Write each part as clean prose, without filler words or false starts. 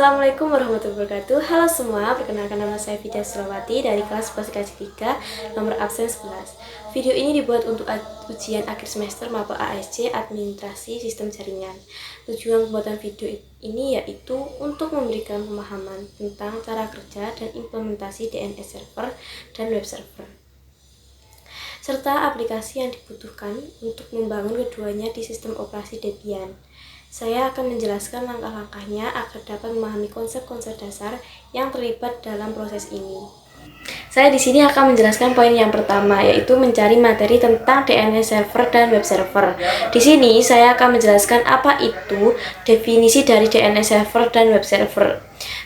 Assalamualaikum warahmatullahi wabarakatuh. Halo semua, perkenalkan nama saya Vidya Surawati dari kelas Psikologi 3, nomor absen 11. Video ini dibuat untuk ujian akhir semester maba ASC Administrasi Sistem Jaringan. Tujuan pembuatan video ini yaitu untuk memberikan pemahaman tentang cara kerja dan implementasi DNS server dan web server, serta aplikasi yang dibutuhkan untuk membangun keduanya di sistem operasi Debian. Saya akan menjelaskan langkah-langkahnya agar dapat memahami konsep-konsep dasar yang terlibat dalam proses ini. Saya di sini akan menjelaskan poin yang pertama, yaitu mencari materi tentang DNS server dan web server. Di sini saya akan menjelaskan apa itu definisi dari DNS server dan web server.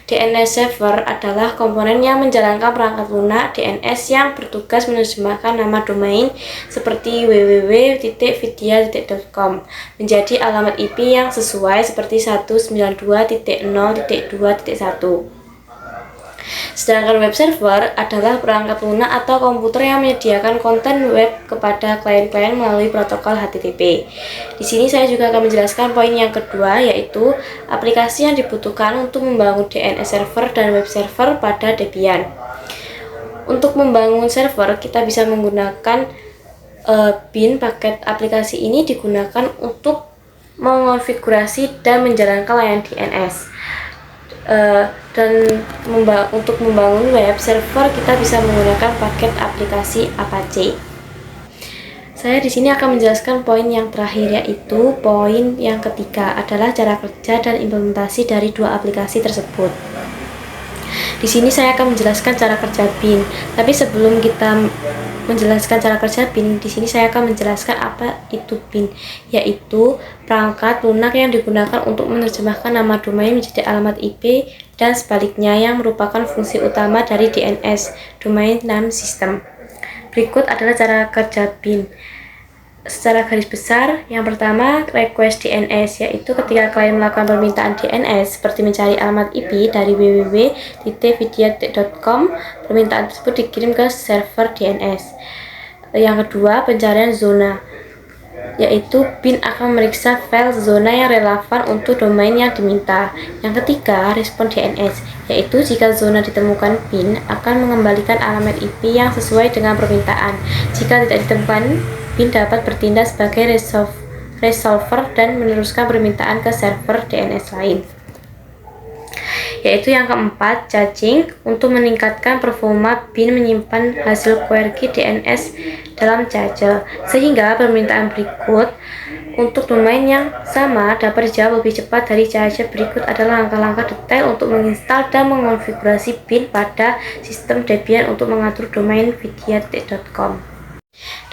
DNS server adalah komponen yang menjalankan perangkat lunak DNS yang bertugas menerjemahkan nama domain seperti www.vidya.com menjadi alamat IP yang sesuai seperti 192.0.2.1. Sedangkan web server adalah perangkat lunak atau komputer yang menyediakan konten web kepada klien-klien melalui protokol HTTP. Di sini saya juga akan menjelaskan poin yang kedua, yaitu aplikasi yang dibutuhkan untuk membangun DNS server dan web server pada Debian. Untuk membangun server, kita bisa menggunakan bin. Paket aplikasi ini digunakan untuk mengonfigurasi dan menjalankan layanan DNS. Untuk membangun web server kita bisa menggunakan paket aplikasi Apache. Saya di sini akan menjelaskan poin yang terakhir, yaitu poin yang ketiga adalah cara kerja dan implementasi dari dua aplikasi tersebut. Di sini saya akan menjelaskan cara kerja bin. Tapi sebelum kita menjelaskan cara kerja bin, di sini saya akan menjelaskan apa itu bin, yaitu perangkat lunak yang digunakan untuk menerjemahkan nama domain menjadi alamat IP dan sebaliknya, yang merupakan fungsi utama dari DNS, Domain Name System. Berikut adalah cara kerja bin. Secara garis besar, yang pertama request DNS, yaitu ketika klien melakukan permintaan DNS seperti mencari alamat IP dari www.vidya.com, permintaan tersebut dikirim ke server DNS. Yang kedua, pencarian zona, yaitu bin akan memeriksa file zona yang relevan untuk domain yang diminta. Yang ketiga, respon DNS, yaitu jika zona ditemukan, bin akan mengembalikan alamat IP yang sesuai dengan permintaan. Jika tidak ditemukan, bin dapat bertindak sebagai resolver dan meneruskan permintaan ke server DNS lain. Yaitu yang keempat, caching, untuk meningkatkan performa bin menyimpan hasil query DNS dalam cache, sehingga permintaan berikut untuk domain yang sama dapat dijawab lebih cepat dari cache. Berikut adalah langkah-langkah detail untuk menginstal dan mengonfigurasi bin pada sistem Debian untuk mengatur domain vidya.com.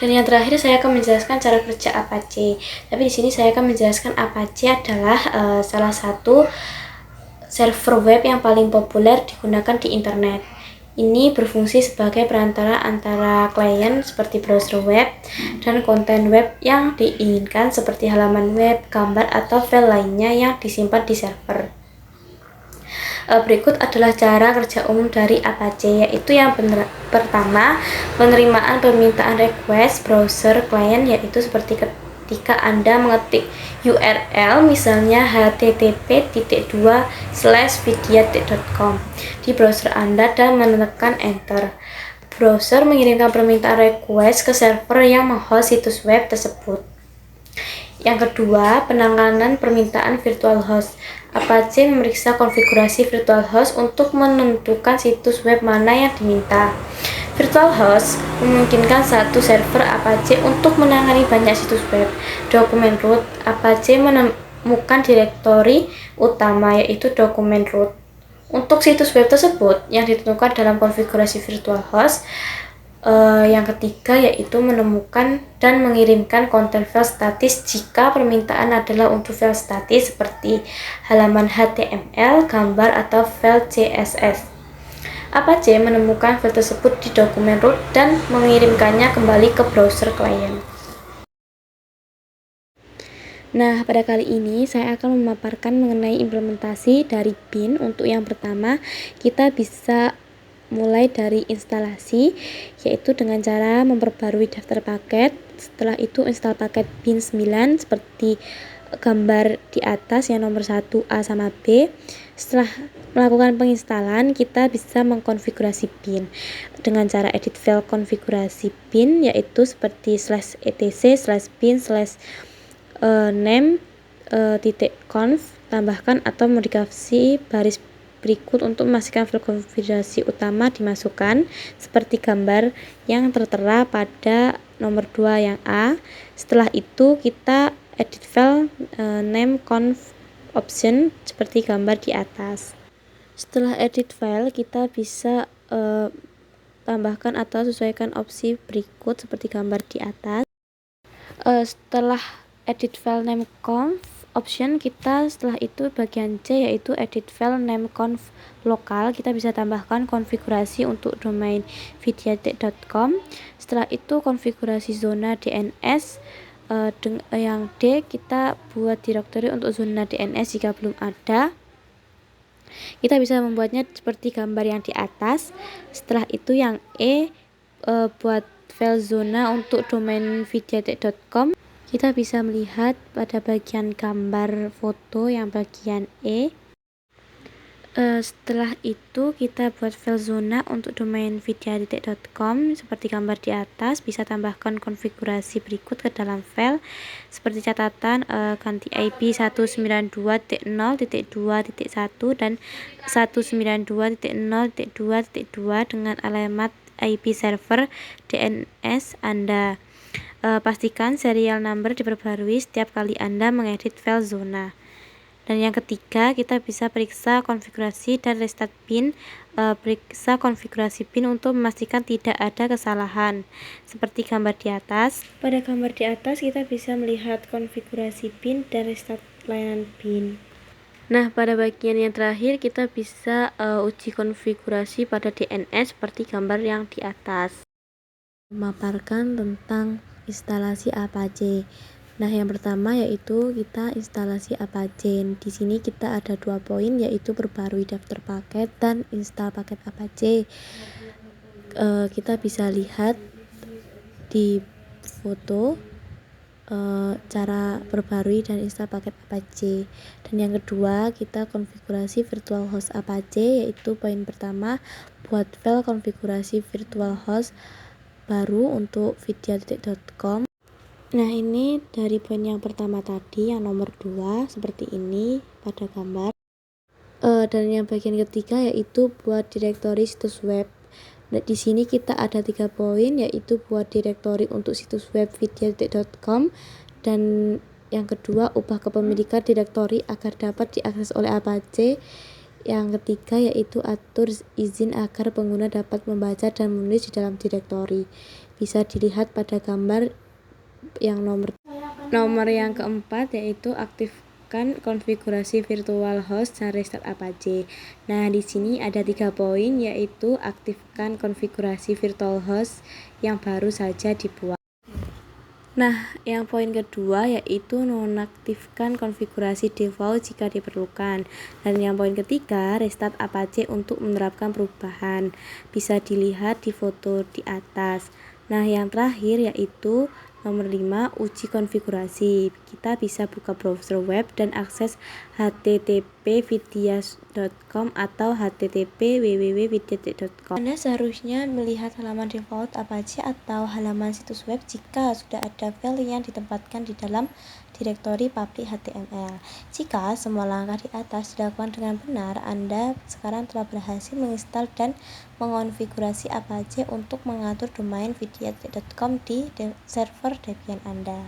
Dan yang terakhir saya akan menjelaskan cara kerja Apache. Tapi di sini saya akan menjelaskan Apache adalah salah satu server web yang paling populer digunakan di internet. Ini berfungsi sebagai perantara antara klien seperti browser web dan konten web yang diinginkan seperti halaman web, gambar, atau file lainnya yang disimpan di server. Berikut adalah cara kerja umum dari Apache, yaitu yang pertama, penerimaan permintaan request browser klien, yaitu seperti ketika Anda mengetik URL misalnya http://vidya.com di browser Anda dan menekan enter. Browser mengirimkan permintaan request ke server yang menghost situs web tersebut. Yang kedua, penanganan permintaan virtual host. Apache memeriksa konfigurasi virtual host untuk menentukan situs web mana yang diminta. Virtual host memungkinkan satu server Apache untuk menangani banyak situs web. Dokumen root, Apache menemukan direktori utama, yaitu dokumen root untuk situs web tersebut yang ditentukan dalam konfigurasi virtual host. Yang ketiga, yaitu menemukan dan mengirimkan konten file statis jika permintaan adalah untuk file statis seperti halaman HTML, gambar, atau file CSS. Apache menemukan file tersebut di dokumen root dan mengirimkannya kembali ke browser klien. Nah, pada kali ini saya akan memaparkan mengenai implementasi dari bin. Untuk yang pertama, kita bisa mulai dari instalasi, yaitu dengan cara memperbarui daftar paket. Setelah itu install paket bin 9 seperti gambar di atas yang nomor 1A sama B. Setelah melakukan penginstalan, kita bisa mengkonfigurasi bin dengan cara edit file konfigurasi bin, yaitu seperti /etc/bin/name.conf, tambahkan atau modifikasi baris berikut untuk memastikan file konfigurasi utama dimasukkan, seperti gambar yang tertera pada nomor 2 yang A. Setelah itu kita edit file name.conf option seperti gambar di atas. Setelah edit file, kita bisa tambahkan atau sesuaikan opsi berikut seperti gambar di atas. Setelah edit file name.conf option, kita setelah itu bagian C, yaitu edit file name.conf lokal, kita bisa tambahkan konfigurasi untuk domain vidyatech.com. Setelah itu konfigurasi zona DNS. Yang D, kita buat directory untuk zona DNS jika belum ada. Kita bisa membuatnya seperti gambar yang di atas. Setelah itu yang E, buat file zona untuk domain vidyatech.com. Kita bisa melihat pada bagian gambar foto yang bagian E. Setelah itu kita buat file zona untuk domain vidyatech.com seperti gambar di atas. Bisa tambahkan konfigurasi berikut ke dalam file, seperti catatan ganti IP 192.0.2.1 dan 192.0.2.2 dengan alamat IP server DNS Anda. Pastikan serial number diperbarui setiap kali Anda mengedit file zona. Dan yang ketiga, kita bisa periksa konfigurasi dan restart bin. Periksa konfigurasi bin untuk memastikan tidak ada kesalahan, seperti gambar di atas. Pada gambar di atas kita bisa melihat konfigurasi bin dan restart layanan bin. Nah, pada bagian yang terakhir kita bisa uji konfigurasi pada DNS seperti gambar yang di atas. Memaparkan tentang instalasi Apache. Nah, yang pertama yaitu kita instalasi Apache. Di sini kita ada 2 poin, yaitu perbarui daftar paket dan install paket Apache. Kita bisa lihat di foto cara perbarui dan install paket Apache. Dan yang kedua, kita konfigurasi virtual host Apache, yaitu poin pertama, buat file konfigurasi virtual host baru untuk vidyatech.com. Nah, ini dari poin yang pertama tadi, yang nomor 2 seperti ini pada gambar. Dan yang bagian ketiga yaitu buat direktori situs web. Nah, di sini kita ada 3 poin, yaitu buat direktori untuk situs web vidyatech.com, dan yang kedua, ubah kepemilikan direktori agar dapat diakses oleh Apache. Yang ketiga yaitu atur izin agar pengguna dapat membaca dan menulis di dalam direktori. Bisa dilihat pada gambar yang nomor yang keempat, yaitu aktifkan konfigurasi virtual host dan restart Apache. Nah, di sini ada 3 poin, yaitu aktifkan konfigurasi virtual host yang baru saja dibuat. Nah, yang poin kedua yaitu nonaktifkan konfigurasi default jika diperlukan. Dan yang poin ketiga, restart Apache untuk menerapkan perubahan. Bisa dilihat di foto di atas. Nah, yang terakhir yaitu nomor 5, uji konfigurasi. Kita bisa buka browser web dan akses http://vidyas.com atau http://www.vidyatech.com. Anda seharusnya melihat halaman default Apache atau halaman situs web jika sudah ada file yang ditempatkan di dalam direktori public HTML. Jika semua langkah di atas dilakukan dengan benar, Anda sekarang telah berhasil menginstal dan mengonfigurasi Apache untuk mengatur domain vidyatech.com di server Debian Anda.